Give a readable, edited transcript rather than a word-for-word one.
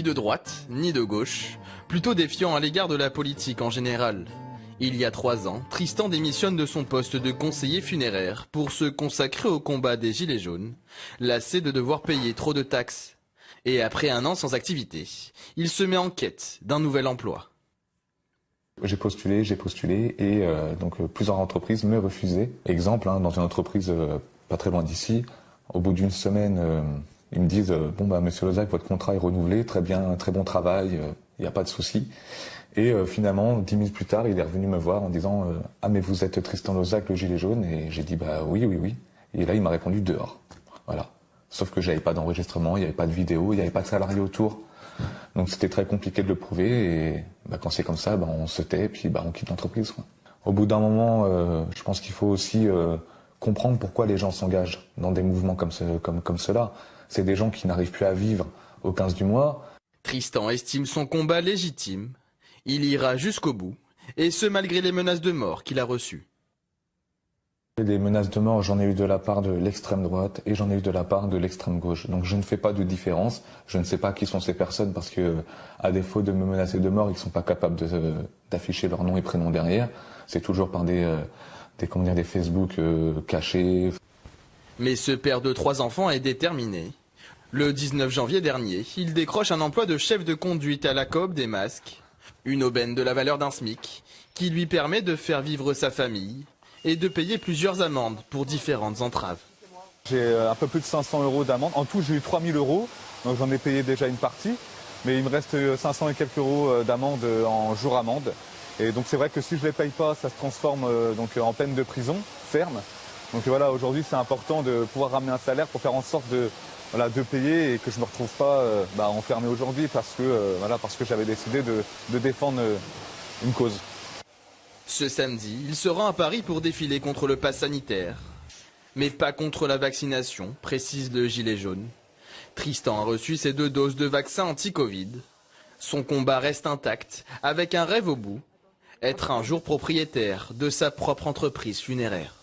ni de droite, ni de gauche, plutôt défiant à l'égard de la politique en général. Il y a 3 ans, Tristan démissionne de son poste de conseiller funéraire pour se consacrer au combat des Gilets jaunes, lassé de devoir payer trop de taxes. Et après 1 an sans activité, il se met en quête d'un nouvel emploi. J'ai postulé et plusieurs entreprises me refusaient. Exemple, dans une entreprise pas très loin d'ici, au bout d'1 semaine, ils me disent Monsieur Lozac, votre contrat est renouvelé, très bien, très bon travail, il n'y a pas de souci. Et finalement, 10 minutes plus tard, il est revenu me voir en disant ah mais vous êtes Tristan Lozac, le gilet jaune, et j'ai dit oui. Et là il m'a répondu dehors. Voilà. Sauf que j'avais pas d'enregistrement, il n'y avait pas de vidéo, il n'y avait pas de salarié autour. Donc c'était très compliqué de le prouver et quand c'est comme ça, on se tait et puis on quitte l'entreprise. Au bout d'un moment, je pense qu'il faut aussi comprendre pourquoi les gens s'engagent dans des mouvements comme cela. C'est des gens qui n'arrivent plus à vivre au 15 du mois. Tristan estime son combat légitime. Il ira jusqu'au bout, et ce malgré les menaces de mort qu'il a reçues. Des menaces de mort, j'en ai eu de la part de l'extrême droite et j'en ai eu de la part de l'extrême gauche. Donc je ne fais pas de différence. Je ne sais pas qui sont ces personnes parce que, à défaut de me menacer de mort, ils ne sont pas capables d'afficher leur nom et prénom derrière. C'est toujours par des Facebook cachés. Mais ce père de 3 enfants est déterminé. Le 19 janvier dernier, il décroche un emploi de chef de conduite à la Coop des Masques, une aubaine de la valeur d'un SMIC, qui lui permet de faire vivre sa famille et de payer plusieurs amendes pour différentes entraves. J'ai un peu plus de 500 € d'amende. En tout, j'ai eu 3000 €, donc j'en ai payé déjà une partie. Mais il me reste 500 et quelques € d'amende en jour amende. Et donc c'est vrai que si je ne les paye pas, ça se transforme en peine de prison ferme. Donc voilà, aujourd'hui c'est important de pouvoir ramener un salaire pour faire en sorte de payer et que je ne me retrouve pas enfermé aujourd'hui parce que j'avais décidé de défendre une cause. Ce samedi, il se rend à Paris pour défiler contre le pass sanitaire. Mais pas contre la vaccination, précise le gilet jaune. Tristan a reçu ses 2 doses de vaccin anti-Covid. Son combat reste intact, avec un rêve au bout, être un jour propriétaire de sa propre entreprise funéraire.